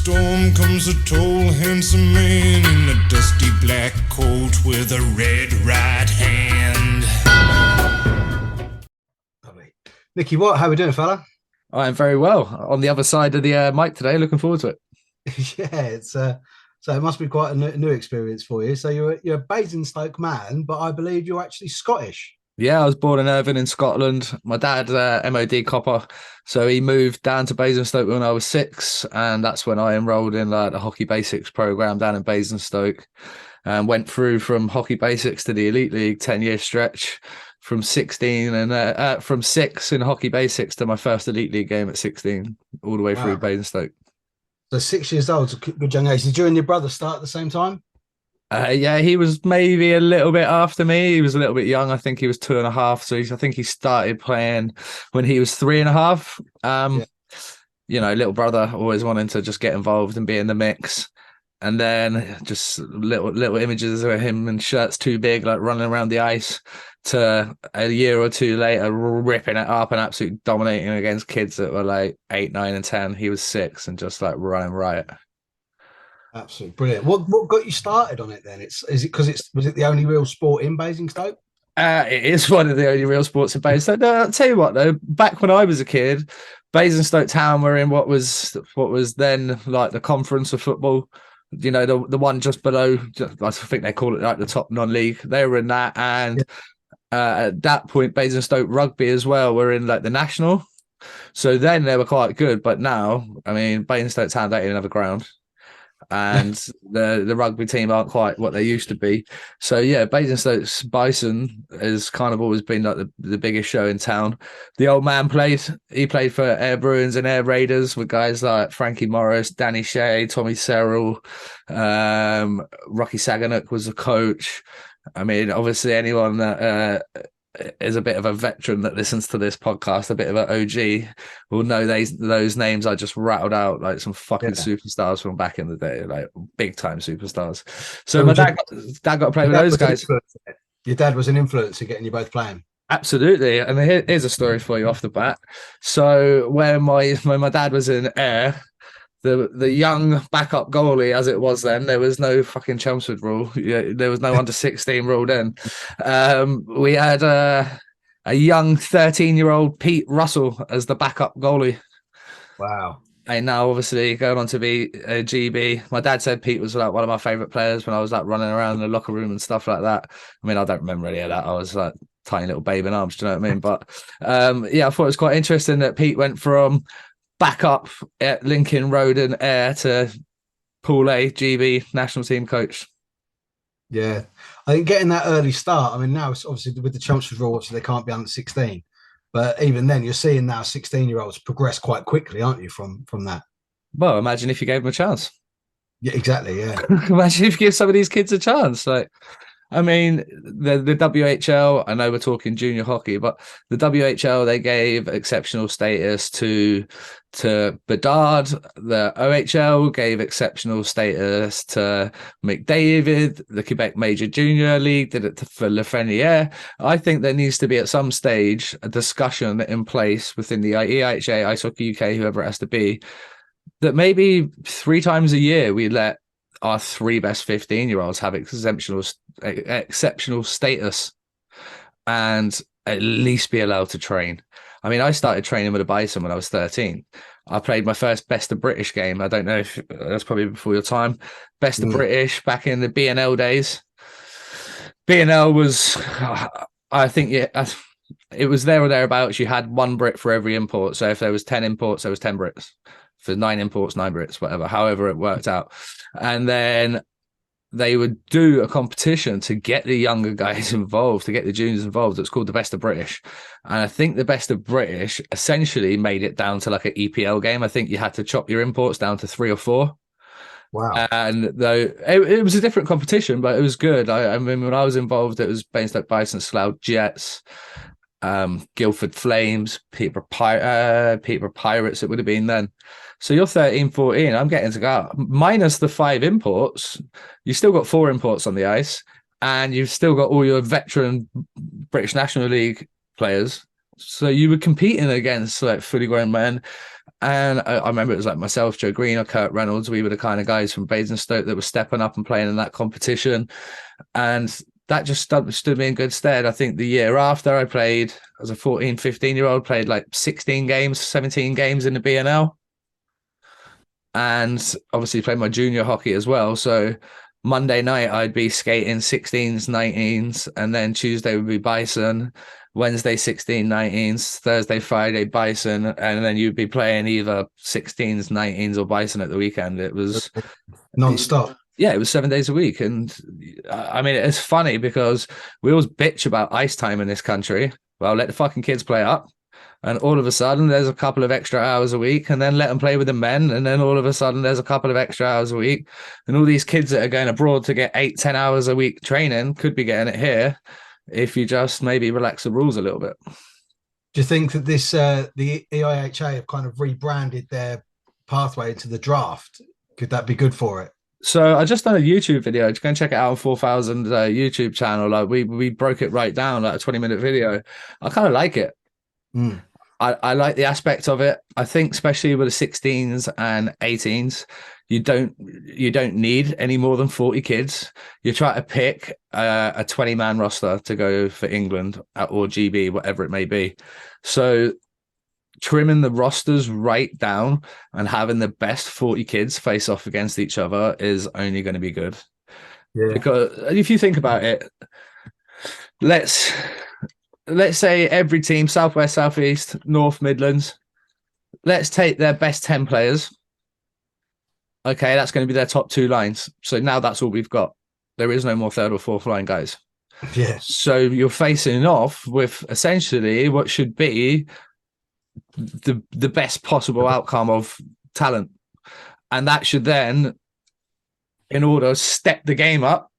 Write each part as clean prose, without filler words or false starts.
storm comes a tall, handsome man in a dusty black coat with a red right hand. Lovely. Nicky Watt, how we doing, fella? I am very well. On the other side of the mic today, looking forward to it. Yeah, it's so it must be quite a new experience for you. So you're a Basingstoke man, but I believe you're actually Scottish. Yeah, I was born in Irvine in Scotland. My dad, MOD copper, so he moved down to Basingstoke when I was 6, and that's when I enrolled in the Hockey Basics program down in Basingstoke, and went through from Hockey Basics to the Elite League 10-year stretch. From 16 and from 6 in Hockey Basics to my first Elite League game at 16, all the way through Basingstoke. So 6 years old, a good young age. Did you and your brother start at the same time? Yeah, he was maybe a little bit after me. He was a little bit young. I think he was 2.5. So I think he started playing when he was 3.5. You know, little brother always wanting to just get involved and be in the mix. And then just little images of him in shirts too big, like running around the ice, to a year or two later ripping it up and absolutely dominating against kids that were like 8, 9, and 10. He was 6 and just like running riot. Absolutely brilliant. What got you started on it then? Was it the only real sport in Basingstoke? It is one of the only real sports in Basingstoke. No, I'll tell you what though, back when I was a kid, Basingstoke Town were in what was then like the conference of football. You know, the one just below, I think they call it like the top non-league. They were in that, and at that point, Basingstoke Rugby as well were in like the national. So then they were quite good, but now, I mean, Basingstoke Town don't even have a ground, and the rugby team aren't quite what they used to be. So yeah, Basingstoke's Bison has kind of always been like the biggest show in town. The old man he played for Air Bruins and Air Raiders with guys like Frankie Morris, Danny Shea, Tommy Serrell, Rocky Saganuk was the coach. I mean, obviously anyone that is a bit of a veteran that listens to this podcast, a bit of an OG, will know those names I just rattled out, like some fucking superstars from back in the day, like big time superstars. So my dad got to play with those guys. Your dad was an influencer getting you both playing. Absolutely. And here's a story for you off the bat. So when my dad was in Air, the young backup goalie, as it was then, there was no fucking Chelmsford rule. Yeah, there was no under 16 rule then. We had a young 13-year-old Pete Russell as the backup goalie. Wow. And now obviously going on to be a GB. My dad said Pete was like one of my favourite players when I was like running around in the locker room and stuff like that. I mean, I don't remember any of that. I was like tiny little babe in arms, do you know what I mean? But yeah, I thought it was quite interesting that Pete went from back up at Lincoln Road and Air to Pool A GB national team coach. Yeah, I think getting that early start. I mean, now it's obviously with the Chelmsford rule, obviously they can't be under 16, but even then, you're seeing now 16-year-olds progress quite quickly, aren't you? From that. Well, imagine if you gave them a chance. Yeah, exactly. Yeah. Imagine if you give some of these kids a chance. Like, I mean, the WHL, I know we're talking junior hockey, but the WHL, they gave exceptional status to Bedard. The OHL gave exceptional status to McDavid. The Quebec Major Junior League did it for Lafreniere. I think there needs to be at some stage a discussion in place within the EIHA, Ice Hockey UK, whoever it has to be, that maybe 3 times a year we let our 3 best 15-year-olds have exceptional status and at least be allowed to train. I mean, I started training with a Bison when I was 13. I played my first Best of British game. I don't know if that's probably before your time. Best of British back in the BNL days. BNL was, I think, it was there or thereabouts. You had 1 Brit for every import. So if there was 10 imports, there was 10 Brits. For 9 imports, 9 Brits, whatever, however it worked out. And then they would do a competition to get the younger guys involved, to get the juniors involved. It's called the Best of British. And I think the Best of British essentially made it down to like an EPL game. I think you had to chop your imports down to 3 or 4. Wow. And though it was a different competition, but it was good. I mean, when I was involved, it was Basingstoke Bison, Slough Jets, Guildford Flames, Peterborough Pirates, it would have been then. So you're 13, 14. I'm getting to go minus the 5 imports. You still got 4 imports on the ice, and you've still got all your veteran British National League players. So you were competing against like fully grown men. And I remember it was like myself, Joe Green, or Kurt Reynolds. We were the kind of guys from Basingstoke that were stepping up and playing in that competition. And that just stood me in good stead. I think the year after I played as a 14, 15-year-old, played like 16 games, 17 games in the BNL. And obviously played my junior hockey as well. So Monday night, I'd be skating 16s, 19s, and then Tuesday would be Bison, Wednesday 16, 19s, Thursday, Friday Bison, and then you'd be playing either 16s, 19s, or Bison at the weekend. It was non-stop. Yeah, it was 7 days a week. And I mean, it's funny because we always bitch about ice time in this country. Well, let the fucking kids play up. And all of a sudden, there's a couple of extra hours a week, and then let them play with the men. And then all of a sudden, there's a couple of extra hours a week. And all these kids that are going abroad to get 8-10 hours a week training could be getting it here if you just maybe relax the rules a little bit. Do you think that this the EIHA have kind of rebranded their pathway into the draft? Could that be good for it? So I just done a YouTube video. Just go and check it out on 4,000 YouTube channel. Like we broke it right down, like a 20-minute video. I kind of like it. I like the aspect of it. I think especially with the 16s and 18s, you don't need any more than 40 kids. You try to pick a 20-man roster to go for England or GB, whatever it may be. So trimming the rosters right down and having the best 40 kids face off against each other is only going to be good. Yeah. Because if you think about it, let's say every team, Southwest, Southeast, North, Midlands, let's take their best 10 players. Okay, that's going to be their top 2 lines. So now that's all we've got. There is no more third or fourth line guys. Yeah. So you're facing off with essentially what should be the best possible outcome of talent. And that should then, in order, step the game up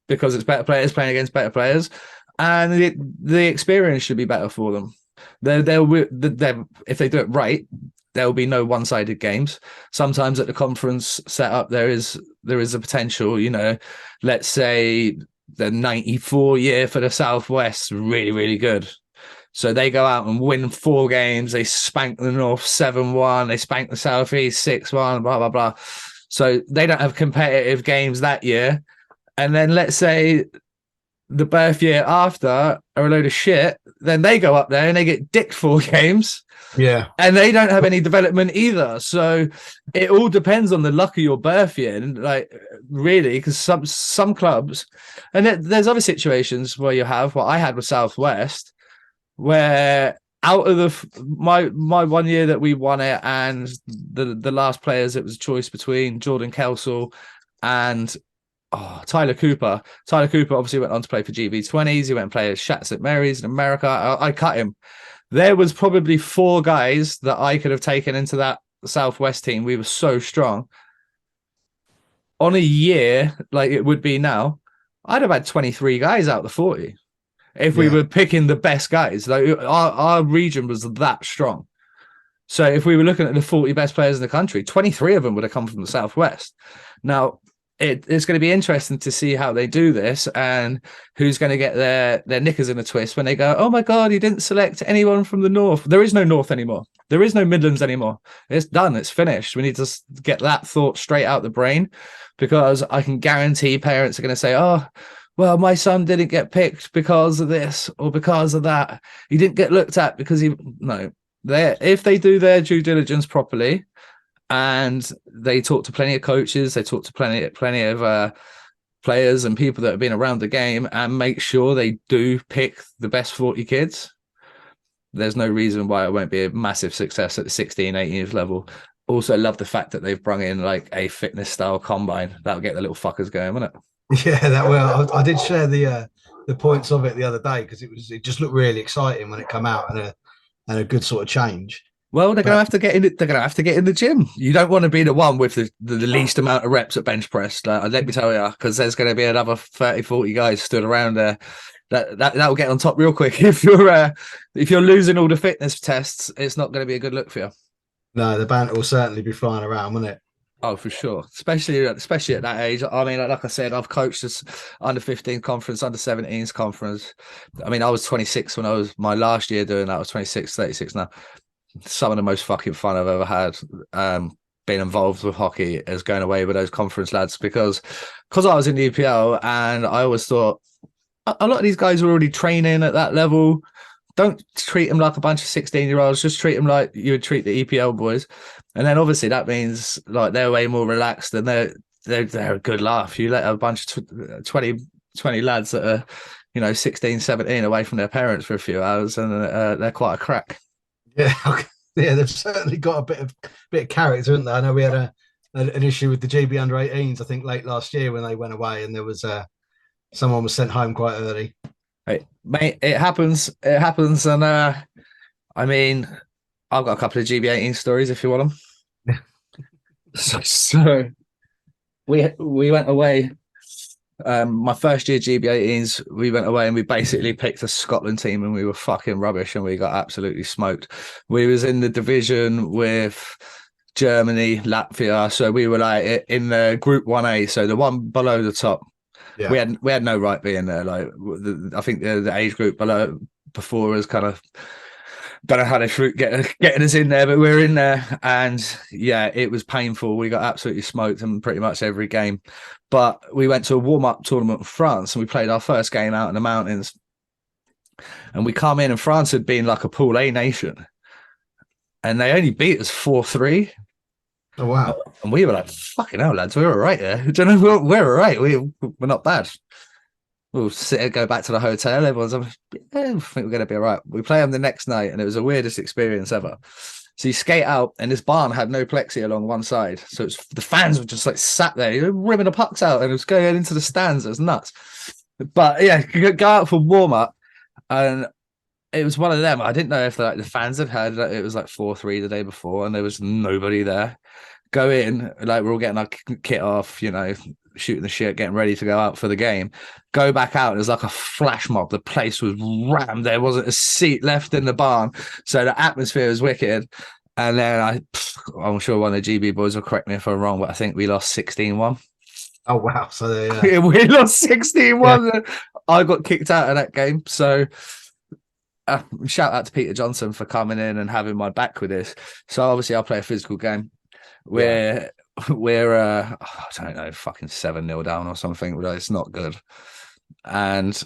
because it's better players playing against better players. And the experience should be better for them. If they do it right, there will be no one-sided games. Sometimes at the conference setup, there is a potential. You know, let's say the 94 year for the Southwest, really, really good. So they go out and win 4 games. They spank the North 7-1. They spank the Southeast 6-1. Blah blah blah. So they don't have competitive games that year. And then let's say the birth year after are a load of shit, then they go up there and they get dicked 4 games. Yeah. And they don't have any development either. So it all depends on the luck of your birth year. And like, really, because some clubs, and there's other situations where you have what I had with Southwest, where out of my 1 year that we won it and the last players, it was a choice between Jordan Kelsall and Tyler Cooper. Tyler Cooper obviously went on to play for GB20s. He went and played at Shats at Mary's in America. I cut him. There was probably 4 guys that I could have taken into that Southwest team. We were so strong. On a year like it would be now, I'd have had 23 guys out of the 40 if we were picking the best guys. Like our region was that strong. So if we were looking at the 40 best players in the country, 23 of them would have come from the Southwest. Now, it's going to be interesting to see how they do this and who's going to get their knickers in a twist when they go, oh my God, he didn't select anyone from the North. There is no North anymore. There is no Midlands anymore. It's done. It's finished. We need to get that thought straight out the brain, because I can guarantee parents are going to say, oh, well, my son didn't get picked because of this or because of that. He didn't get looked at because if they do their due diligence properly, and they talk to plenty of coaches, they talk to plenty of players and people that have been around the game, and make sure they do pick the best 40 kids, there's no reason why it won't be a massive success at the 16, 18 years level. Also love the fact that they've brung in like a fitness style combine. That'll get the little fuckers going, won't it? Yeah, that will. I did share the points of it the other day because it just looked really exciting when it came out, and a good sort of change. Well, they're going to have to get in. They're going to have to get in the gym. You don't want to be the one with the least amount of reps at bench press. Let me tell you, because there's going to be another 30, 40 guys stood around there. That'll get on top real quick. If you're losing all the fitness tests, it's not going to be a good look for you. No, the banter will certainly be flying around, won't it? Oh, for sure. Especially at that age. I mean, like I said, I've coached this under 15 conference, under 17s conference. I mean, I was 26 when I was my last year doing that. I was 26, 36 now. Some of the most fucking fun I've ever had. Being involved with hockey is going away with those conference lads because I was in the EPL and I always thought a lot of these guys are already training at that level. Don't treat them like a bunch of 16-year-olds. Just treat them like you would treat the EPL boys. And then obviously that means like they're way more relaxed and they're a good laugh. You let a bunch of 20 lads that are, 16, 17 away from their parents for a few hours and they're quite a crack. Yeah, yeah, they've certainly got a bit of character, haven't they? I know we had an issue with the GB under 18s, I think late last year when they went away and there was someone was sent home quite early. Hey, mate, it happens. It happens. And I mean, I've got a couple of GB18 stories if you want them. So we went away. My first year GB18s, we went away and we basically picked a Scotland team and we were fucking rubbish and we got absolutely smoked. We was in the division with Germany, Latvia. So we were like in the Group 1A, so the one below the top. Yeah. We had no right being there. Like I think the age group before us kind of don't know how they getting us in there, but we're in there, and yeah, it was painful. We got absolutely smoked in pretty much every game. But we went to a warm-up tournament in France, and we played our first game out in the mountains. And we come in, and France had been like a Pool A nation, and they only beat us 4-3. Oh wow! And we were like, "Fucking hell, lads, we're all right there. Do you know we're all right? We're not bad." We'll go back to the hotel. Everyone's like, yeah, I think we're going to be all right. We play them the next night, and it was the weirdest experience ever. So you skate out, and this barn had no plexi along one side. So the fans were just like sat there, ripping the pucks out, and it was going into the stands. It was nuts. But yeah, go out for warm up, and it was one of them. I didn't know if the fans had heard that it was like 4-3 the day before, and there was nobody there. Go in, like we're all getting our kit off, shooting the shit, getting ready to go out for the game. Go back out, and it was like a flash mob. The place was rammed. There wasn't a seat left in the barn, so the atmosphere was wicked. And then I'm sure one of the GB boys will correct me if I'm wrong, but I think we lost 16-1. Oh wow! So we lost 16-1. Yeah. I got kicked out of that game. So shout out to Peter Johnson for coming in and having my back with this. So obviously I'll play a physical game. We're I don't know, fucking 7-0 down or something. It's not good. And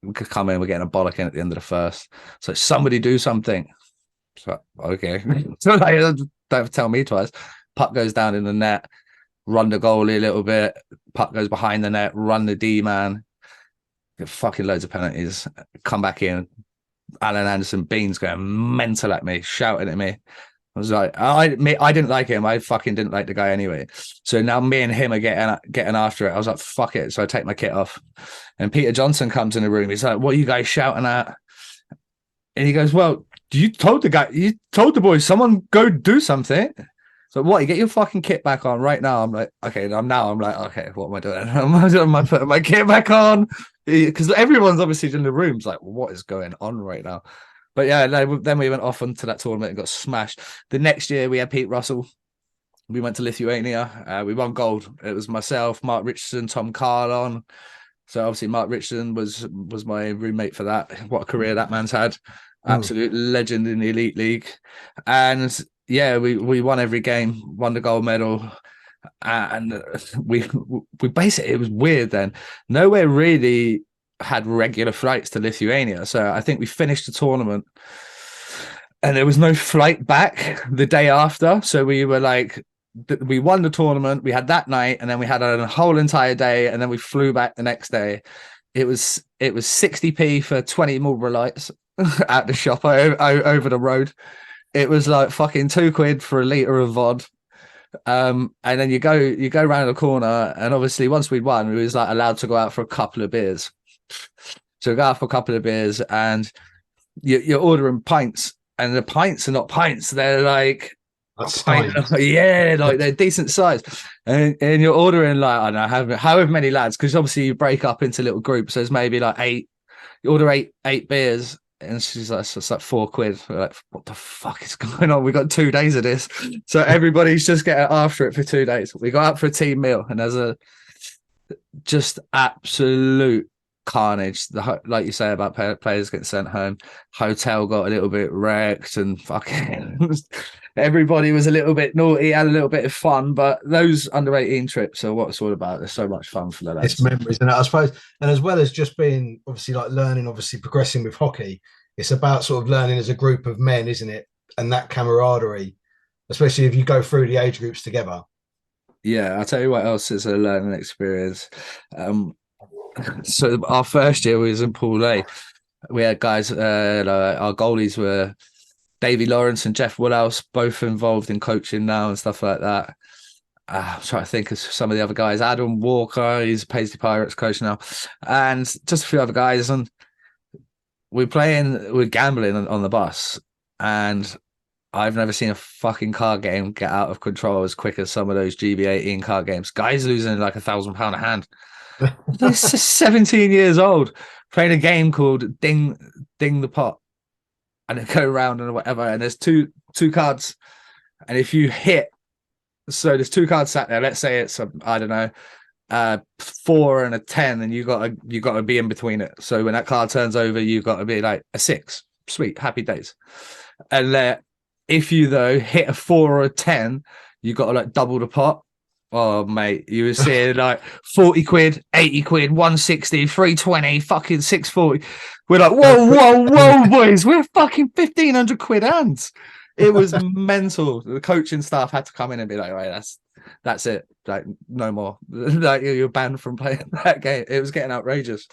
we could come in, we're getting a bollocking at the end of the first. So somebody do something. So okay. So don't tell me twice. Puck goes down in the net, run the goalie a little bit, puck goes behind the net, run the D-man, get fucking loads of penalties, come back in. Alan Anderson Beans going mental at me, shouting at me. I was like, I didn't like him. I fucking didn't like the guy anyway. So now me and him are getting after it. I was like, fuck it. So I take my kit off. And Peter Johnson comes in the room. He's like, what are you guys shouting at? And he goes, well, you told the boys, someone go do something. So what, you get your fucking kit back on right now? I'm like, okay. I'm like, okay, what am I doing? Am I putting my kit back on? Because everyone's obviously in the rooms like, what is going on right now? But yeah, then we went off onto that tournament and got smashed. The next year we had Pete Russell. We went to Lithuania. We won gold. It was myself, Mark Richardson, Tom Carlon. So obviously Mark Richardson was my roommate for that. What a career that man's had. Absolute legend in the Elite League. And yeah, we won every game, won the gold medal. And we basically, it was weird then. Nowhere really had regular flights to Lithuania. So I think we finished the tournament and there was no flight back the day after. So we were like, we won the tournament, we had that night, and then we had a whole entire day, and then we flew back the next day. It was 60p for 20 Marlboro lights at the shop over the road. It was like fucking £2 for a litre of vod. And then you go around the corner, and obviously once we'd won, we was like allowed to go out for a couple of beers. So we go out for a couple of beers, and you're ordering pints, and the pints are not pints; they're like yeah, like they're decent size, and you're ordering like I don't know however many lads, because obviously you break up into little groups. So there's maybe like 8. You order eight beers, And she's like, so it's like £4. We're like, what the fuck is going on? We got 2 days of this. So everybody's just getting after it for 2 days. We got out for a team meal, and there's a just absolute carnage. Like you say about players getting sent home. Hotel got a little bit wrecked, and fucking everybody was a little bit naughty, had a little bit of fun. But those under-18 trips are what it's all about. They're so much fun for the lads. It's memories, and I suppose, and as well as just being obviously like learning, obviously progressing with hockey, it's about sort of learning as a group of men, isn't it? And that camaraderie, especially if you go through the age groups together. Yeah, I'll tell you what else is a learning experience. So our first year we was in Pool A. We had guys, our goalies were Davy Lawrence and Jeff Woodhouse, both involved in coaching now and stuff like that. I'm trying to think of some of the other guys. Adam Walker, he's Paisley Pirates coach now, and just a few other guys. And we're gambling on the bus, and I've never seen a fucking card game get out of control as quick as some of those GB18 card games. Guys losing like £1,000 a hand. They're 17 years old playing a game called Ding the Pot, and they go around and whatever. And there's two cards, and if you hit, so there's 2 cards sat there. Let's say it's I don't know, 4 and a 10, and you got to be in between it. So when that card turns over, you've got to be like a 6. Sweet, happy days. And if you though hit a 4 or a 10, you got to like double the pot. Oh mate, you were seeing like 40 quid, 80 quid, 160, 320, fucking 640. We're like, whoa, boys, we're fucking 1,500 quid hands. It was mental. The coaching staff had to come in and be like, right, that's it. Like, no more. Like, you're banned from playing that game. It was getting outrageous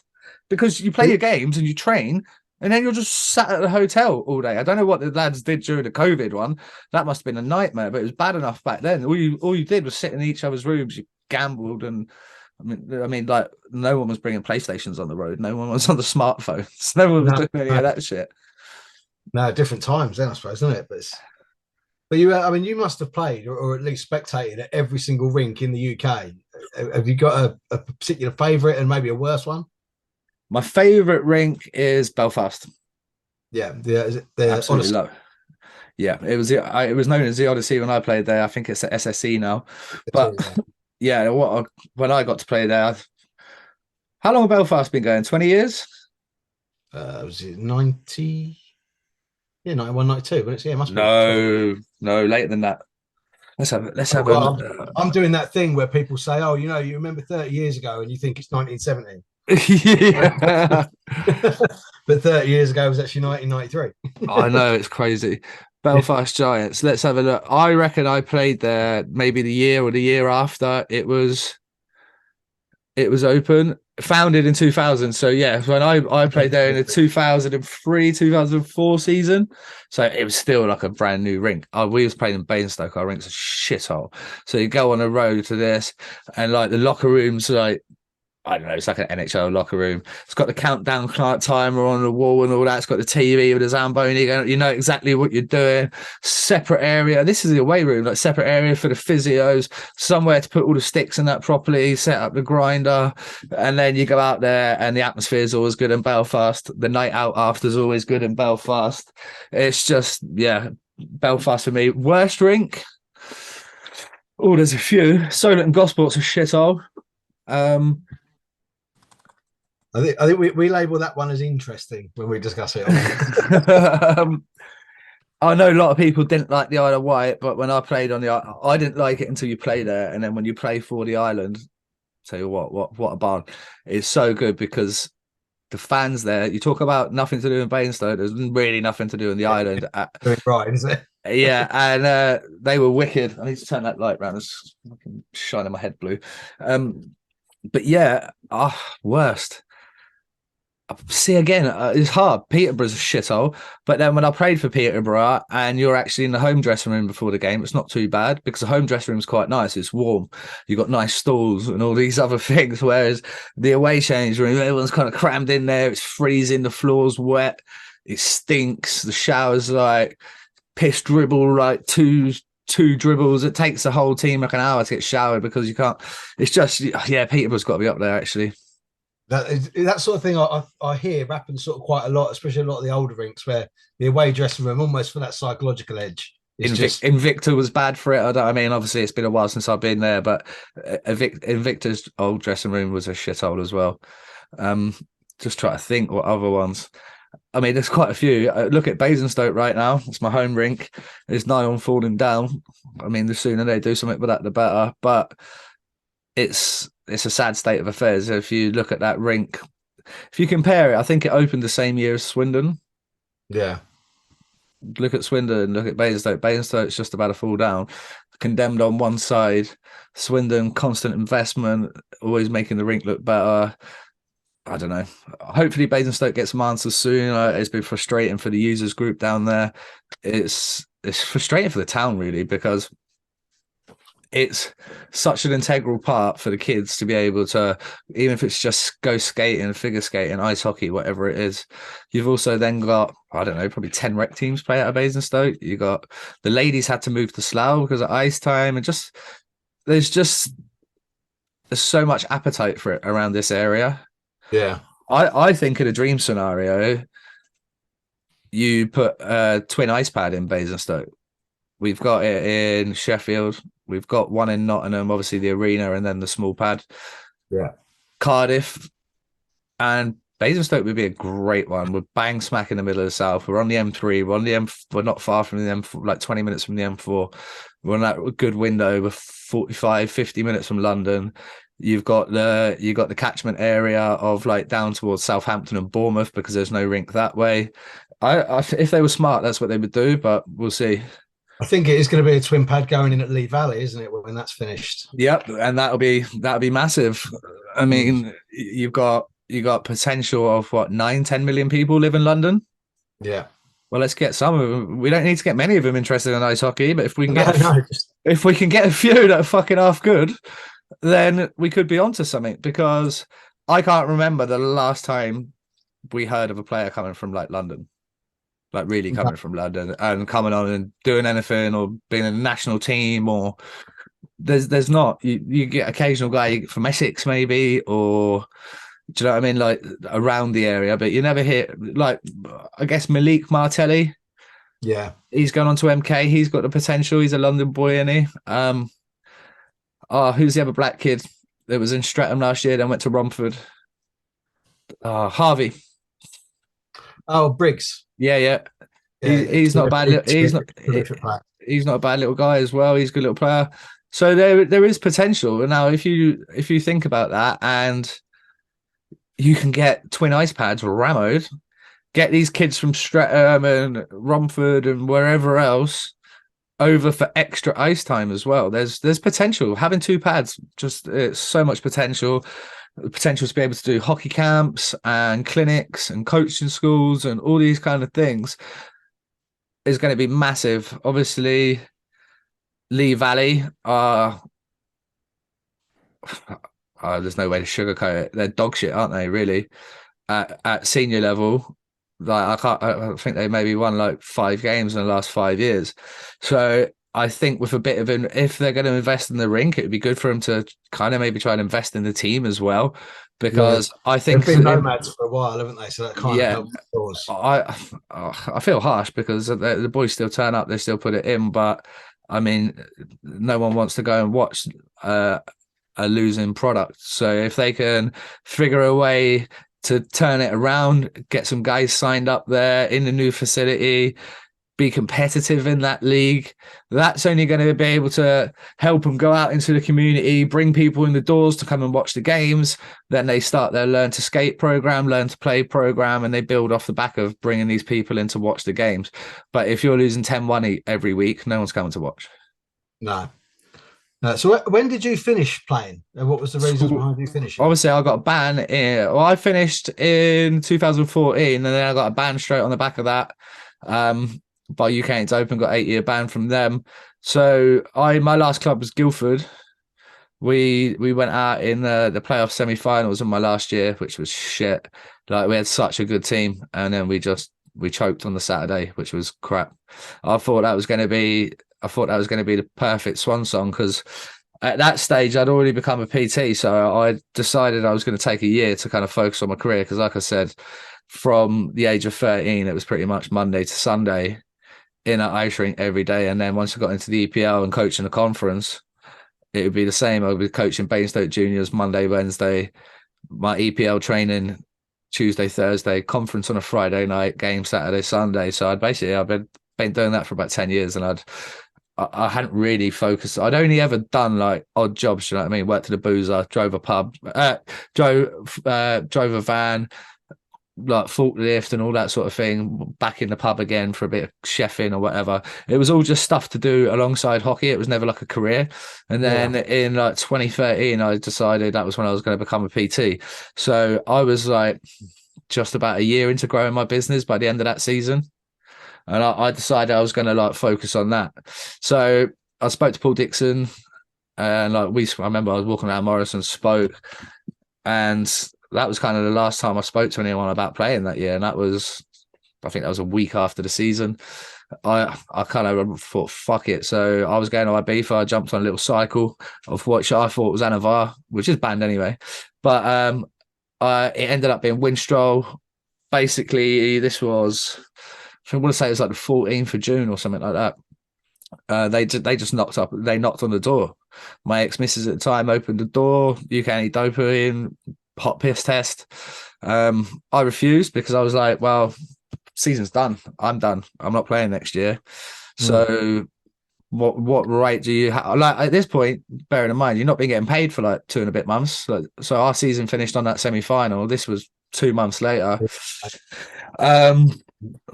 because you play your games and you train, and then you're just sat at the hotel all day. I don't know what the lads did during the COVID one. That must have been a nightmare, but it was bad enough back then. All you did was sit in each other's rooms. You gambled, and I mean, like, no one was bringing PlayStations on the road. No one was on the smartphones. No one was doing any of that shit. No, different times then, I suppose, isn't it? But you, I mean, you must have played or at least spectated at every single rink in the UK. Have you got a particular favourite and maybe a worse one? My favourite rink is Belfast. Yeah, Absolutely love. Yeah, it was known as the Odyssey when I played there. I think it's the SSE now. But yeah, when I got to play there, how long have Belfast been going? 20 years? Was it 90? Yeah, 91, 92. But it must be. No, later than that. Let's have. I'm doing that thing where people say, "Oh, you remember 30 years ago," and you think it's 1970. Yeah. But 30 years ago was actually 1993. I know, it's crazy. Belfast Giants. Let's have a look. I reckon I played there maybe the year or the year after it was open. Founded in 2000. So yeah, when I played there in the 2003, 2004 season. So it was still like a brand new rink. We was playing in Basingstoke. Our rink's a shithole. So you go on the road to this, and like the locker rooms, like, I don't know, it's like an NHL locker room. It's got the countdown timer on the wall and all that. It's got the TV with the Zamboni. You know exactly what you're doing. Separate area. This is the away room, like separate area for the physios, somewhere to put all the sticks in that properly, set up the grinder. And then you go out there and the atmosphere is always good in Belfast. The night out after is always good in Belfast. It's just, yeah, Belfast for me. Worst rink? Oh, there's a few. Solent and Gosport's a shithole. I think we label that one as interesting when we discuss it. I know a lot of people didn't like the Isle of Wight, but when I played on the island, I didn't like it until you play there. And then when you play for the island, tell you what a barn. It's so good because the fans there, you talk about nothing to do in Basingstoke, there's really nothing to do in the island. Right, is it? Yeah, and they were wicked. I need to turn that light around. It's shining my head blue. But yeah, worst. See, again, it's hard. Peterborough's a shithole, but then when I played for Peterborough and you're actually in the home dressing room before the game, it's not too bad because the home dressing room is quite nice. It's warm. You've got nice stalls and all these other things, whereas the away change room, everyone's kind of crammed in there. It's freezing. The floor's wet. It stinks. The shower's like piss dribble, like two dribbles. It takes the whole team like an hour to get showered because you can't. It's just, yeah, Peterborough's got to be up there, actually. That sort of thing I hear happens sort of quite a lot, especially a lot of the older rinks where the away dressing room, almost for that psychological edge, is just Invicta was bad for it. I mean, obviously, it's been a while since I've been there, but Invicta's old dressing room was a shithole as well. Just try to think what other ones. I mean, there's quite a few. Look at Basingstoke right now. It's my home rink. It's nigh on falling down. I mean, the sooner they do something with that, the better. But it's a sad state of affairs. If you look at that rink, if you compare it, I think it opened the same year as Swindon. yeah. Look at Swindon, look at Basingstoke. Basingstoke's just about to fall down. Condemned on one side. Swindon, constant investment, always making the rink look better. I don't know. Hopefully Basingstoke gets some answers soon. It's been frustrating for the users group down there. It's frustrating for the town, really, because it's such an integral part for the kids to be able to, even if it's just go skating, figure skating, ice hockey, whatever it is. You've also then got, I don't know, probably 10 rec teams play out of Basingstoke. You got the ladies had to move to Slough because of ice time, and there's so much appetite for it around this area. Yeah. I think in a dream scenario, you put a twin ice pad in Basingstoke. We've got it in Sheffield. We've got one in Nottingham, obviously the arena, and then the small pad. Yeah. Cardiff and Basingstoke would be a great one. We're bang smack in the middle of the south. We're on the M3. We're on the We're not far from the M4, like 20 minutes from the M4. We're on that good window. We're 45, 50 minutes from London. You've got the catchment area of like down towards Southampton and Bournemouth because there's no rink that way. If they were smart, that's what they would do, but we'll see. I think it is going to be a twin pad going in at Lee Valley, isn't it, when that's finished? Yep, and that'll be massive. I mean, you've got potential of what 9-10 million people live in London. Yeah. Well, let's get some of them. We don't need to get many of them interested in ice hockey, but if we can if we can get a few that are fucking half good, then we could be onto something. Because I can't remember the last time we heard of a player coming from like London. Like really coming from London and coming on and doing anything or being in a national team, or there's not. You get occasional guy from Essex maybe, or do you know what I mean, like around the area, but you never hear like, I guess Malik Martelli. Yeah, he's gone on to MK. He's got the potential. He's a London boy, isn't he? Who's the other black kid that was in Streatham last year then went to Romford? Harvey. Oh, Briggs. Yeah. He's not a bad. He's not a bad little guy as well. He's a good little player. So there is potential. Now, if you think about that, and you can get twin ice pads ramoed, get these kids from Streatham and Romford and wherever else over for extra ice time as well. There's potential. Having two pads, it's so much potential. The potential to be able to do hockey camps and clinics and coaching schools and all these kind of things is going to be massive. Obviously, Lee Valley there's no way to sugarcoat it. They're dog shit, aren't they? Really, at senior level, like I think they maybe won like 5 games in the last 5 years. So I think with a bit of if they're going to invest in the rink, it would be good for them to kind of maybe try and invest in the team as well, because I think they've been nomads for a while, haven't they? So that kind of helps the cause. I feel harsh because the boys still turn up, they still put it in, but I mean, no one wants to go and watch a losing product. So if they can figure a way to turn it around, get some guys signed up there in the new facility, be competitive in that league, that's only going to be able to help them go out into the community, bring people in the doors to come and watch the games. Then they start their learn to skate program, learn to play program, and they build off the back of bringing these people in to watch the games. But if you're losing 10-1 every week, no one's coming to watch. No. So when did you finish playing? And what was the reason behind you finishing? Obviously, I got a ban. I finished in 2014, and then I got a ban straight on the back of that. By UK It's Open, got 8-year ban from them. So my last club was Guildford. We went out in the playoff semi-finals in my last year, which was shit. Like, we had such a good team, and then we choked on the Saturday, which was crap. I thought that was going to be the perfect swan song, because at that stage, I'd already become a PT, so I decided I was going to take a year to kind of focus on my career. Because, like I said, from the age of 13, it was pretty much Monday to Sunday in an ice rink every day. And then once I got into the EPL and coaching a conference, it would be the same. I would be coaching Bainstoke Juniors Monday, Wednesday, my EPL training Tuesday, Thursday, conference on a Friday night, game Saturday, Sunday. So I've been doing that for about 10 years, and I hadn't really focused. I'd only ever done like odd jobs, you know what I mean? Worked at a boozer, drove a pub, drove a van, like forklift and all that sort of thing, back in the pub again for a bit of chefing or whatever. It was all just stuff to do alongside hockey. It was never like a career. And then in like 2013, I decided that was when I was going to become a PT. So I was like just about a year into growing my business by the end of that season. And I decided I was going to like focus on that. So I spoke to Paul Dixon, and I remember I was walking around Morrison, spoke, and that was kind of the last time I spoke to anyone about playing that year. And I think that was a week after the season. I kind of thought, fuck it. So I was going to Ibiza. I jumped on a little cycle of what I thought was Anavar, which is banned anyway. But it ended up being Winstrol. Basically, this was, I want to say it was like the 14th of June or something like that. They just knocked on the door. My ex-missus at the time opened the door. You can't eat dope in, hot piss test. I refused because I was like, well, season's done. I'm done. I'm not playing next year. So what right do you have? Like at this point, bearing in mind, you're not been getting paid for like 2 and a bit months. So our season finished on that semi-final. This was 2 months later.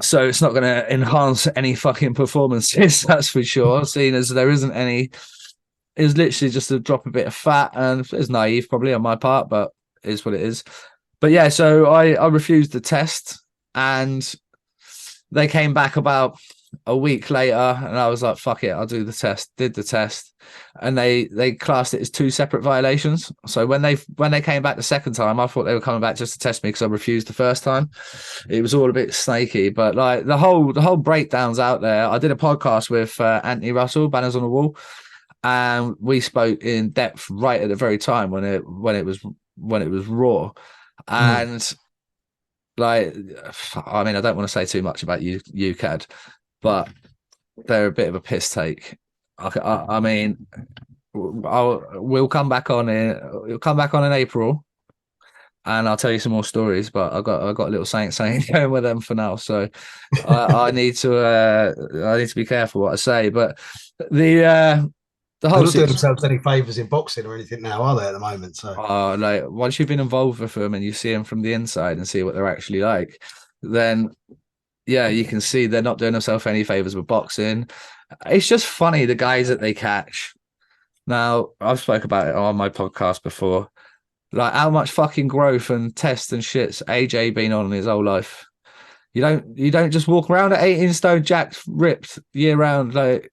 So it's not going to enhance any fucking performances, that's for sure. Seeing as there isn't any, it was literally just to drop a bit of fat, and it's naive probably on my part, but it is what it is. But yeah, so I refused the test, and they came back about a week later, and I was like, fuck it, I'll do the test. Did the test, and they classed it as 2 separate violations. So when they came back the second time, I thought they were coming back just to test me because I refused the first time. It was all a bit snaky, but like the whole breakdown's out there. I did a podcast with Anthony Russell, Banners on the Wall, and we spoke in depth right at the very time when it was raw. And like, I mean, I don't want to say too much about UCAD, but they're a bit of a piss take. I mean, we'll come back on in April, and I'll tell you some more stories. But I got a little saying going with them for now, so I need to be careful what I say. But the whole they're not doing themselves any favors in boxing or anything now, are they, at the moment? So like once you've been involved with them and you see them from the inside and see what they're actually like, then yeah, you can see they're not doing themselves any favors with boxing. It's just funny, the guys that they catch. Now, I've spoke about it on my podcast before, like how much fucking growth and tests and shits AJ been on in his whole life. You don't just walk around at 18 stone jacked, ripped year round. Like,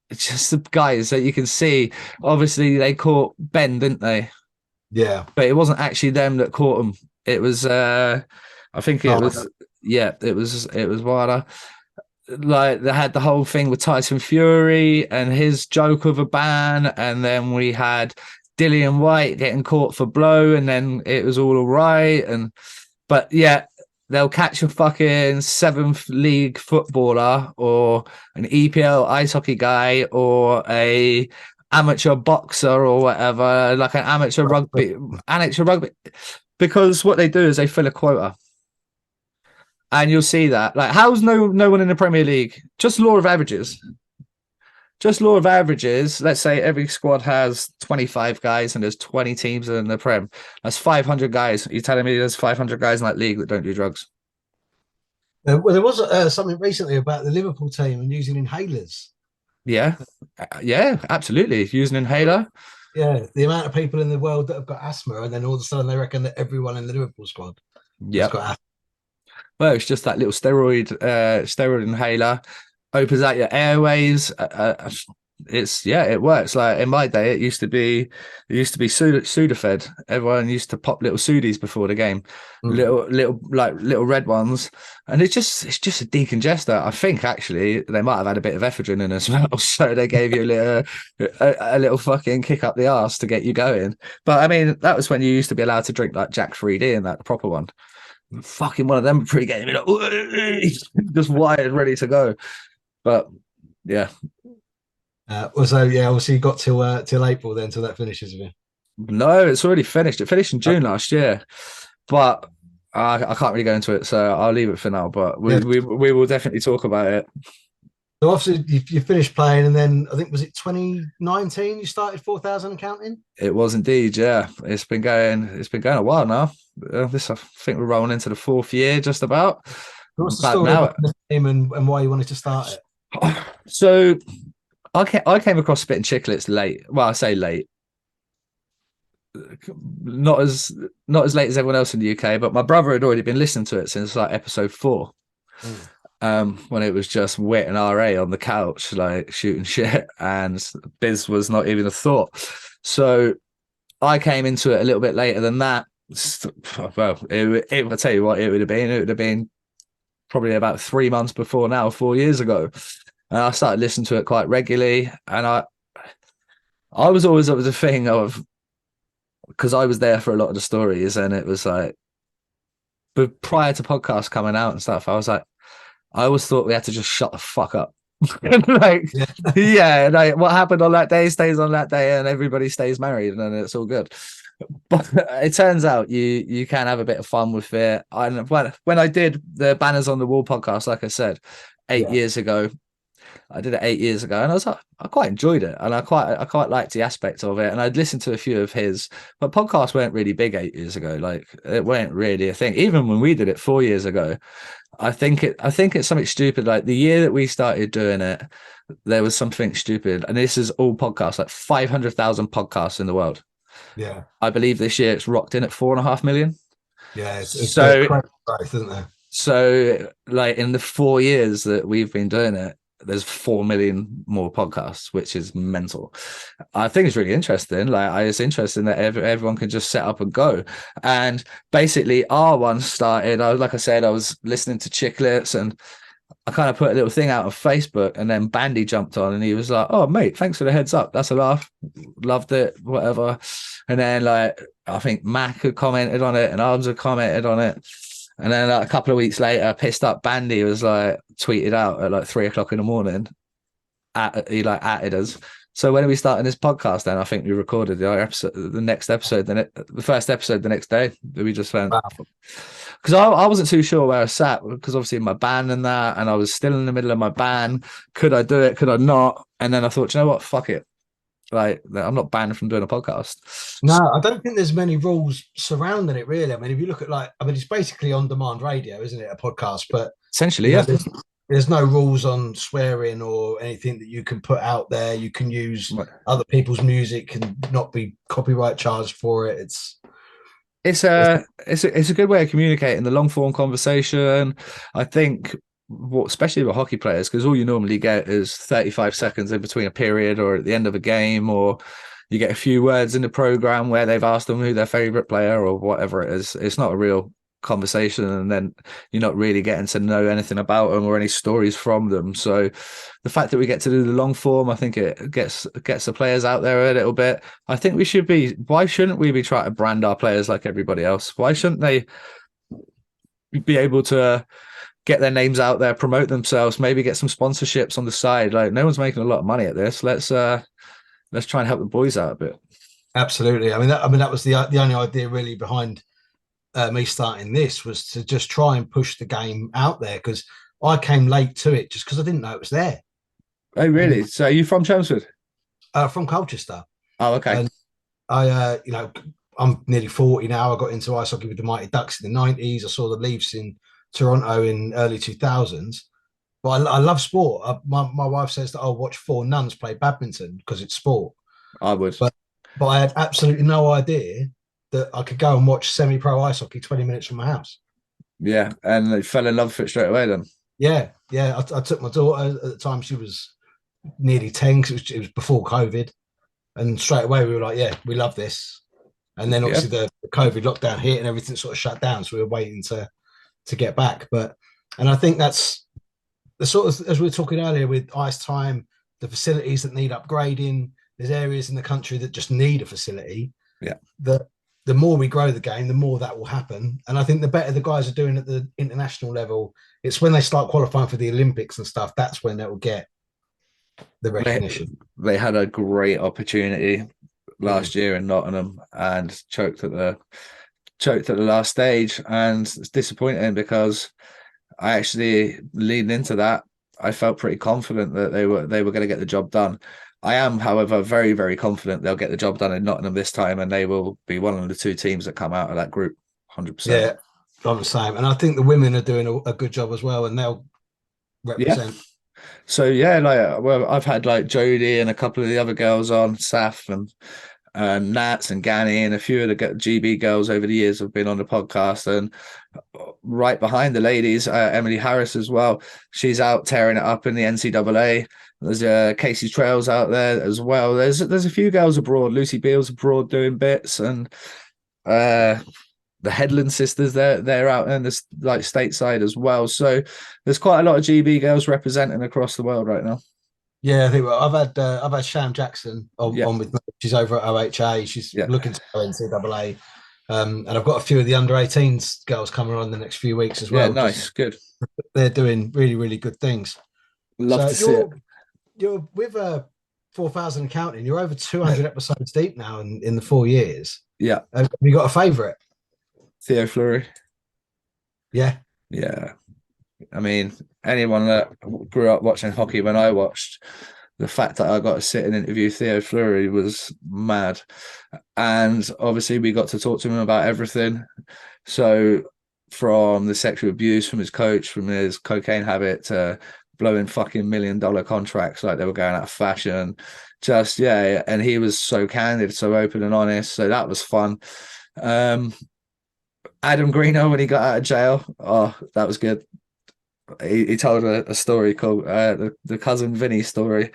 it's just the guys that you can see. Obviously, they caught Ben, didn't they? Yeah, but it wasn't actually them that caught him. It was, I think it was, yeah, it was Wilder. Like they had the whole thing with Tyson Fury and his joke of a ban, and then we had Dillian White getting caught for blow, and then it was all right. But yeah, they'll catch a fucking 7th league footballer or an EPL ice hockey guy or a amateur boxer or whatever, like an amateur rugby, because what they do is they fill a quota. And you'll see that. Like, how's no one in the Premier League? Just law of averages. Let's say every squad has 25 guys and there's 20 teams in the Prem. That's 500 guys. You're telling me there's 500 guys in that league that don't do drugs? well, there was something recently about the Liverpool team and using inhalers. Yeah, absolutely. Using inhaler. Yeah, the amount of people in the world that have got asthma, and then all of a sudden they reckon that everyone in the Liverpool squad has got asthma. Well, it's just that little steroid inhaler opens out your airways. it works. Like in my day, it used to be Sudafed. Everyone used to pop little Sudis before the game, little red ones, and it's just a decongester. I think actually they might have had a bit of ephedrine in as well, so they gave you a little fucking kick up the arse to get you going. But I mean, that was when you used to be allowed to drink like Jack 3D and that, the proper one. Fucking one of them pre-game, just wired, ready to go. But yeah. So yeah, obviously you got till April then, till that finishes with you. No, it's already finished. It finished in June last year, but I can't really go into it, so I'll leave it for now. But we will definitely talk about it. So obviously you finished playing, and then I think was it 2019 you started 4,000 and counting. It was indeed, yeah. It's been going a while now. I think we're rolling into the 4th year, just about. What's the story about the team and why you wanted to start it? So I came across Spitting Chicklets late. Well, I say late. Not as late as everyone else in the UK, but my brother had already been listening to it since like episode 4. When it was just Wit and RA on the couch, like shooting shit, and Biz was not even a thought. So I came into it a little bit later than that. Well, I'll tell you what it would have been. It would have been probably about 3 months before now, 4 years ago. And I started listening to it quite regularly. And I was always up with the thing of, because I was there for a lot of the stories, and it was like, but prior to podcasts coming out and stuff, I was like, I always thought we had to just shut the fuck up. Like, yeah, like what happened on that day stays on that day, and everybody stays married, and then it's all good. But it turns out you can have a bit of fun with it. And when I did the Banners on the Wall podcast, like I said, 8 years ago, I did it 8 years ago, and I was like, I quite enjoyed it, and I quite liked the aspect of it, and I'd listened to a few of his, but podcasts weren't really big 8 years ago. Like it weren't really a thing. Even when we did it 4 years ago, I think it's something stupid. Like the year that we started doing it, there was something stupid, and this is all podcasts, like 500,000 podcasts in the world. Yeah, I believe this year it's rocked in at 4.5 million. Yeah, it's so crazy growth, isn't there? So, like in the 4 years that we've been doing it, there's 4 million more podcasts, which is mental. I think it's really interesting. Like, it's interesting that everyone can just set up and go. And basically, our one started. Like I said, I was listening to Chicklets, and I kind of put a little thing out on Facebook, and then Bandy jumped on, and he was like, "Oh, mate, thanks for the heads up. That's a laugh. Loved it, whatever." And then, like, I think Mac had commented on it, and Arms had commented on it. And then like, a couple of weeks later, pissed up Bandy was like tweeted out at like 3 o'clock in the morning. He like atted us. So when are we starting this podcast? Then I think we recorded the first episode the next day. We just went, because I wasn't too sure where I sat, because obviously in my band and that, and I was still in the middle of my band. Could I do it? Could I not? And then I thought, you know what? Fuck it. Like, I'm not banned from doing a podcast. No, I don't think there's many rules surrounding it, really. I mean, if you look at it's basically on-demand radio, isn't it? A podcast, but essentially, yeah. There's no rules on swearing or anything that you can put out there. You can use other people's music and not be copyright charged for it. It's a good way of communicating the long form conversation. I think, especially with hockey players, because all you normally get is 35 seconds in between a period or at the end of a game, or you get a few words in the program where they've asked them who their favorite player or whatever it is. It's not a real conversation, and then you're not really getting to know anything about them or any stories from them. So the fact that we get to do the long form, I think it gets the players out there a little bit. I think why shouldn't we be trying to brand our players like everybody else? Why shouldn't they be able to get their names out there, promote themselves, maybe get some sponsorships on the side? Like, no one's making a lot of money at this. Let's try and help the boys out a bit. Absolutely. I mean, that was the only idea really behind me starting this, was to just try and push the game out there, because I came late to it just because I didn't know it was there. Oh, really? So are you from Chelmsford? From Colchester. Oh, okay. And I, I'm nearly 40 now. I got into ice hockey with the Mighty Ducks in the 90s. I saw the Leafs in Toronto in early 2000s. But I love sport. My wife says that I'll watch 4 nuns play badminton because it's sport. I would. But I had absolutely no idea that I could go and watch semi-pro ice hockey 20 minutes from my house. Yeah, and they fell in love with it straight away then. Yeah. I took my daughter at the time. She was nearly 10 because it was before COVID. And straight away we were like, yeah, we love this. And then obviously the COVID lockdown hit and everything sort of shut down. So we were waiting to get back. And I think that's the sort of, as we were talking earlier with ice time, the facilities that need upgrading, there's areas in the country that just need a facility. Yeah. The more we grow the game, the more that will happen. And I think the better the guys are doing at the international level, it's when they start qualifying for the Olympics and stuff, that's when they will get the recognition. They had a great opportunity last year in Nottingham and choked at the last stage, and it's disappointing because I actually, leading into that, I felt pretty confident that they were going to get the job done. I am, however, very, very confident they'll get the job done in Nottingham this time, and they will be one of the 2 teams that come out of that group, 100%. Yeah, I'm the same. And I think the women are doing a good job as well, and they'll represent. Yeah. So, yeah, like, well, I've had like Jodie and a couple of the other girls on, Saf and Nats and Gani, and a few of the GB girls over the years have been on the podcast. And right behind the ladies, Emily Harris as well. She's out tearing it up in the NCAA. There's Casey Trails out there as well. There's a few girls abroad. Lucy Beale's abroad doing bits, and the Headland sisters, they're out in this like stateside as well. So there's quite a lot of GB girls representing across the world right now. Yeah, I think I've had Sham Jackson on with me. She's over at OHA. She's looking to go NCAA. And I've got a few of the under-18s girls coming on in the next few weeks as well. Yeah, nice, good. They're doing really, really good things. Love to see it. You're with 4,000 and counting. You're over 200 episodes deep now in the 4 years. Yeah. Have you got a favourite? Theo Fleury. Yeah. Yeah. I mean, anyone that grew up watching hockey when I watched, the fact that I got to sit and interview Theo Fleury was mad. And obviously we got to talk to him about everything. So from the sexual abuse from his coach, from his cocaine habit, to blowing fucking $1 million contracts like they were going out of fashion. Just, yeah. And he was so candid, so open and honest. So that was fun. Adam Greeno, when he got out of jail, oh, that was good. He told a story called the cousin Vinny story.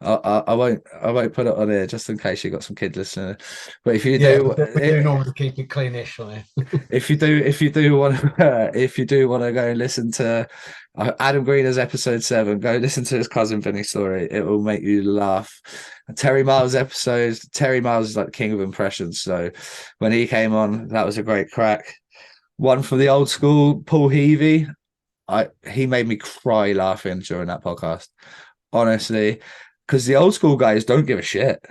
I won't put it on here just in case you got some kids listening. But if you do, we do normally keep it cleanish on here. if you do want to go and listen to Adam Greener's episode 7, go listen to his cousin Vinny story. It will make you laugh. Terry Miles episode. Terry Miles is like the king of impressions. So when he came on, that was a great crack. One for the old school, Paul Heavey. He made me cry laughing during that podcast, honestly, because the old school guys don't give a shit.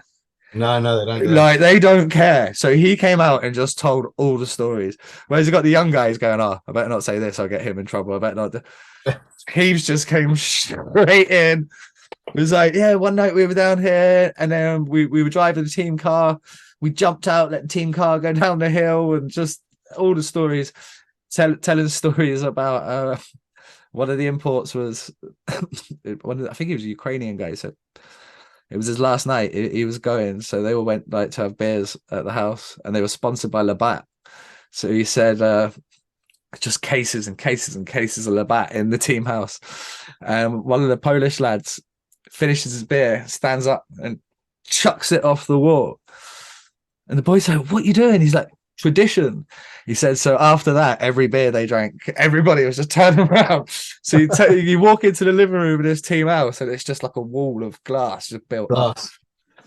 No, they don't. Like, they don't care. So he came out and just told all the stories. Whereas you got the young guys going, I better not say this, I'll get him in trouble. I better not. Heaves just came straight in. It was like, yeah, one night we were down here, and then we were driving the team car. We jumped out, let the team car go down the hill, and just all the stories. Telling stories about one of the imports was I think he was a Ukrainian guy. So it was his last night. He was going, so they all went like to have beers at the house, and they were sponsored by Labatt. So he said just cases and cases and cases of Labatt in the team house. And one of the Polish lads finishes his beer, stands up and chucks it off the wall. And the boy's like, "What are you doing?" He's like, "Tradition." He said, so after that, every beer they drank, everybody was just turning around. So you walk into the living room of this team house, and it's just like a wall of glass just built up.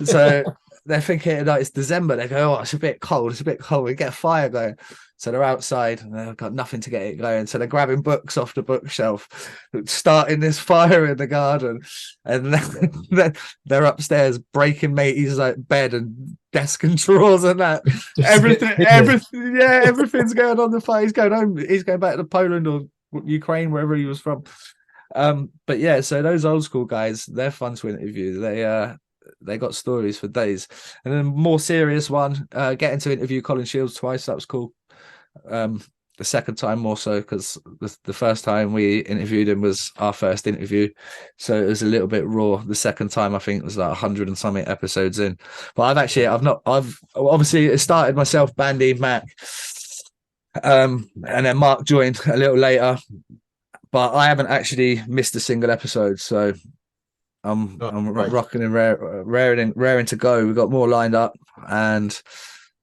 So they're thinking, like, it's December. They go, oh, it's a bit cold. It's a bit cold. We get a fire going. So they're outside, and they've got nothing to get it going. So they're grabbing books off the bookshelf, starting this fire in the garden. And then they're upstairs breaking matey's like bed and desk and drawers and that. Everything's going on the fire. He's going home. He's going back to Poland or Ukraine, wherever he was from. But yeah, so those old school guys, they're fun to interview. They got stories for days. And then more serious one, getting to interview Colin Shields twice. That was cool. The second time more so because the first time we interviewed him was our first interview, so it was a little bit raw. The second time I think it was like 100 and something episodes in, but I've obviously it started myself, Bandy, Mac, and then Mark joined a little later, but I haven't actually missed a single episode. So I'm Right. rocking and raring to go. We've got more lined up, and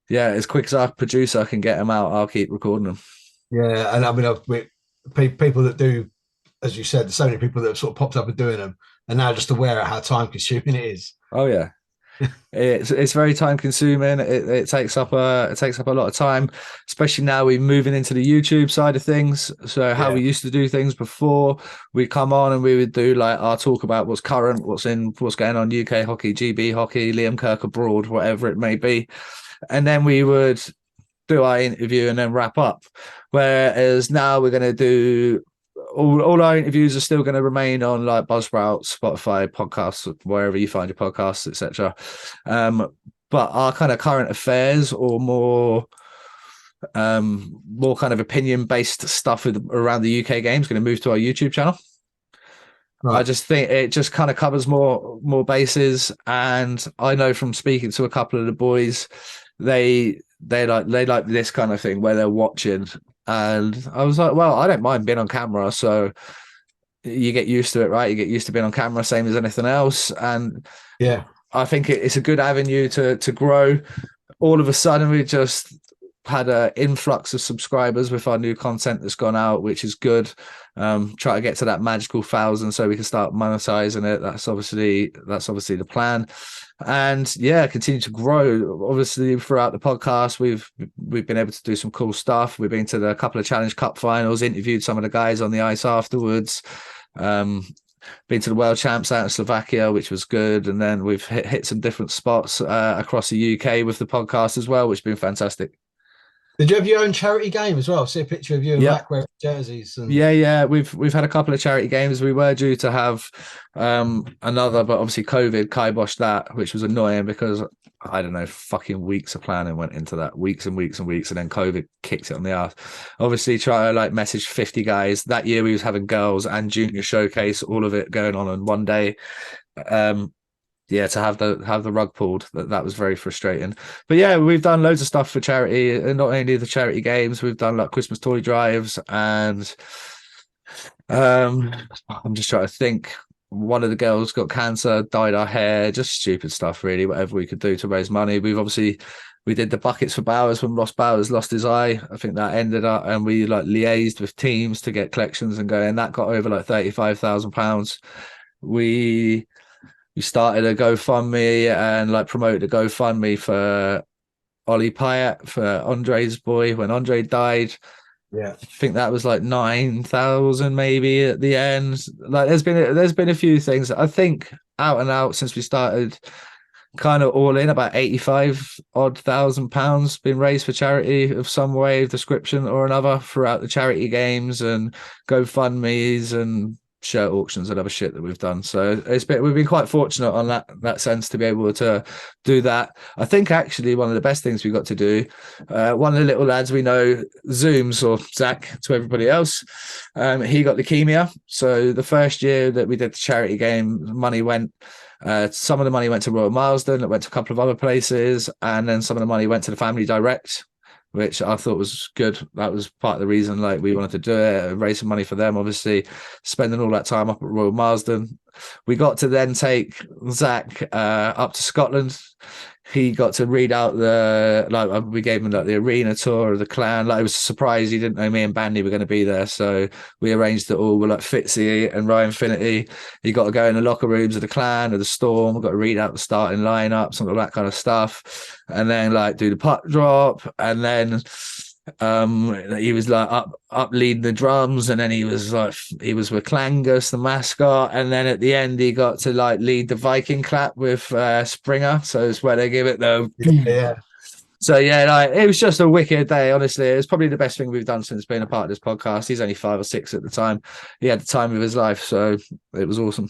yeah, as quick as our producer can get them out, I'll keep recording them. Yeah, and I mean, people that do, as you said, there's so many people that have sort of popped up and doing them, and now just aware of how time consuming it is. Oh yeah. It's very time consuming. It takes up a lot of time, especially now we're moving into the YouTube side of things. So how we used to do things before, we come on and we would do like our talk about what's current, what's going on, UK hockey, GB hockey, Liam Kirk abroad, whatever it may be, and then we would do our interview and then wrap up. Whereas now we're going to do all our interviews are still going to remain on like Buzzsprout, Spotify, podcasts, wherever you find your podcasts, etc. But our kind of current affairs or more kind of opinion based stuff around the UK game is going to move to our YouTube channel. Right. I just think it just kind of covers more bases, and I know from speaking to a couple of the boys, they like this kind of thing where they're watching. And I was like, well, I don't mind being on camera. So you get used to it, right? You get used to being on camera, same as anything else. And yeah, I think it's a good avenue to grow. All of a sudden, we just had an influx of subscribers with our new content that's gone out, which is good. Try to get to that magical 1,000 so we can start monetizing it. That's obviously the plan. And yeah, continue to grow. Obviously, throughout the podcast, we've been able to do some cool stuff. We've been to a couple of Challenge Cup finals, interviewed some of the guys on the ice afterwards. Been to the World Champs out in Slovakia, which was good, and then we've hit some different spots across the UK with the podcast as well, which has been fantastic. Did you have your own charity game as well? See a picture of you and Mac wearing jerseys. And... Yeah. We've had a couple of charity games. We were due to have another, but obviously COVID kiboshed that, which was annoying because I don't know, fucking weeks of planning went into that, weeks and weeks and weeks, and then COVID kicked it on the ass. Obviously, try to like message 50 guys. That year we was having girls and junior showcase, all of it going on one day. To have the rug pulled, that was very frustrating. But yeah, we've done loads of stuff for charity, and not only the charity games, we've done like Christmas toy drives, and I'm just trying to think. One of the girls got cancer, dyed our hair, just stupid stuff really, whatever we could do to raise money. We did the buckets for Bowers when Ross Bowers lost his eye. I think that ended up, and we like liaised with teams to get collections and go, and that got over like £35,000. We started a GoFundMe and like promoted a GoFundMe for Ollie Pyatt, for Andre's boy when Andre died. Yeah, I think that was like 9,000 maybe at the end. Like there's been a few things. I think out and out since we started, kind of all in about 85,000 pounds been raised for charity of some way, description or another throughout the charity games and GoFundMes and shirt auctions and other shit that we've done. So we've been quite fortunate on that sense to be able to do that. I think actually one of the best things we got to do, one of the little lads we know, Zooms, or Zach to everybody else, he got leukemia. So the first year that we did the charity game, some of the money went to Royal Marsden, it went to a couple of other places, and then some of the money went to the Family Direct, which I thought was good. That was part of the reason like we wanted to do it, raise some money for them, obviously spending all that time up at Royal Marsden. We got to then take Zach up to Scotland. He got to read out we gave him like the arena tour of the clan. Like it was a surprise. He didn't know me and Bandy were going to be there. So we arranged it all with like Fitzy and Ryan Finity. He got to go in the locker rooms of the clan or the Storm. We got to read out the starting lineup, some of that kind of stuff. And then like do the puck drop. And then he was like up leading the drums, and then he was with Clangus, the mascot, and then at the end he got to like lead the Viking clap with Springer, so it's where they give it the So yeah, like it was just a wicked day. Honestly, it was probably the best thing we've done since being a part of this podcast. He's only 5 or 6 at the time. He had the time of his life, so it was awesome.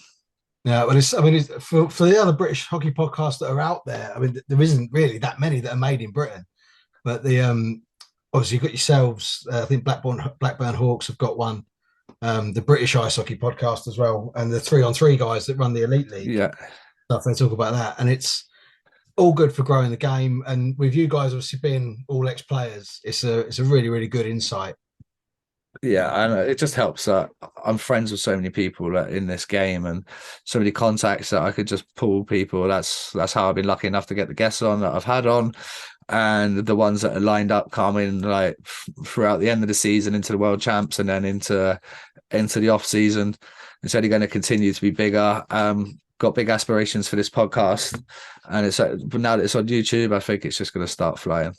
Yeah, well, for the other British hockey podcasts that are out there, I mean, there isn't really that many that are made in Britain, but the obviously you've got yourselves. I think Blackburn Hawks have got one. The British Ice Hockey podcast as well, and the 3-on-3 guys that run the Elite League. Yeah, stuff. They talk about that, and it's all good for growing the game. And with you guys obviously being all ex-players, it's a really, really good insight. Yeah, and it just helps that I'm friends with so many people in this game, and so many contacts that I could just pull people. That's how I've been lucky enough to get the guests on that I've had on, and the ones that are lined up coming like throughout the end of the season into the World Champs, and then into the off season. It's only going to continue to be bigger. Got big aspirations for this podcast, and but now that it's on YouTube, I think it's just going to start flying.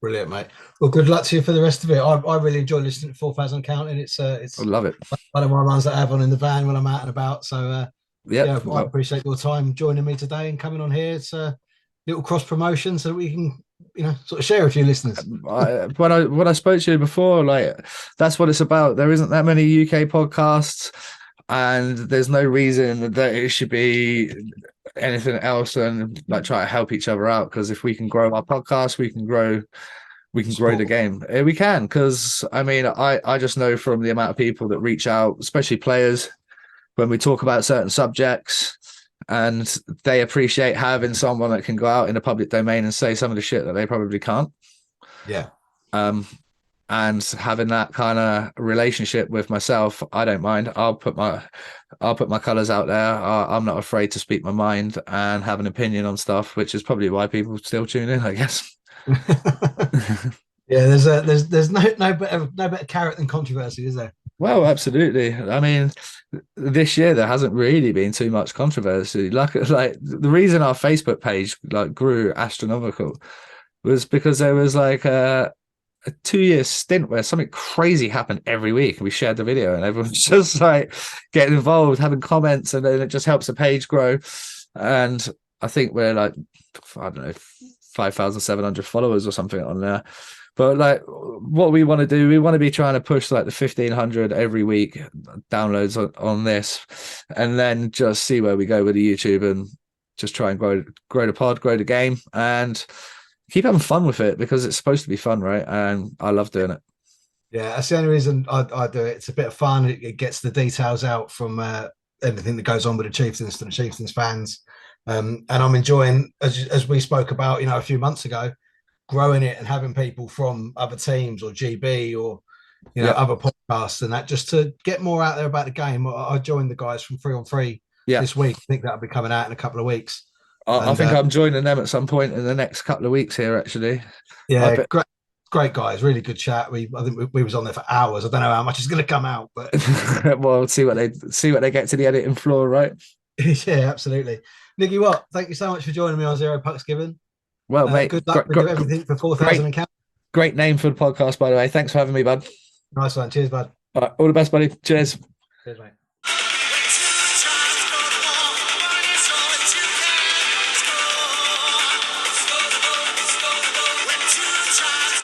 Brilliant, mate. Well, good luck to you for the rest of it. I really enjoy listening to 4,000 Counting. It's I love it. one of my runs that I have on in the van when I'm out and about. So yeah, Well, I appreciate your time joining me today and coming on here. It's a little cross promotion so that we can, sort of share with you listeners. When I spoke to you before, like that's what it's about. There isn't that many UK podcasts, and there's no reason that it should be anything else than like try to help each other out. Because if we can grow our podcast, we can grow the game. We can, because I mean, I just know from the amount of people that reach out, especially players, when we talk about certain subjects, and they appreciate having someone that can go out in the public domain and say some of the shit that they probably can't. Yeah. And having that kind of relationship with myself, I don't mind. I'll put my colors out there. I'm not afraid to speak my mind and have an opinion on stuff, which is probably why people still tune in, I guess. Yeah, there's no better carrot than controversy, is there? Well, absolutely. I mean, this year there hasn't really been too much controversy. Like the reason our Facebook page like grew astronomical was because there was like a 2-year stint where something crazy happened every week, and we shared the video, and everyone's just like getting involved, having comments, and then it just helps the page grow. And I think we're like, I don't know, 5,700 followers or something on there. But like, what we want to do, we want to be trying to push like the 1,500 every week downloads on this, and then just see where we go with the YouTube, and just try and grow the pod, grow the game, and keep having fun with it, because it's supposed to be fun, right? And I love doing it. Yeah, that's the only reason I do it. It's a bit of fun. It gets the details out from everything that goes on with the Chieftains to the Chieftains fans. And I'm enjoying, as we spoke about, a few months ago, growing it and having people from other teams or GB or other podcasts and that, just to get more out there about the game. I joined the guys from 3 on 3 this week. I think that'll be coming out in a couple of weeks. I think I'm joining them at some point in the next couple of weeks here, actually. Yeah, great guys, really good chat. I think we was on there for hours. I don't know how much is going to come out, but well, see what they get to the editing floor, right? Yeah, absolutely. Nicky Watt, thank you so much for joining me on Zero Pucks Given. Well, mate, good luck with everything for 4,000 and count. Great name for the podcast, by the way. Thanks for having me, bud. Nice one. Cheers, bud. All right, all the best, buddy. Cheers. Cheers, mate.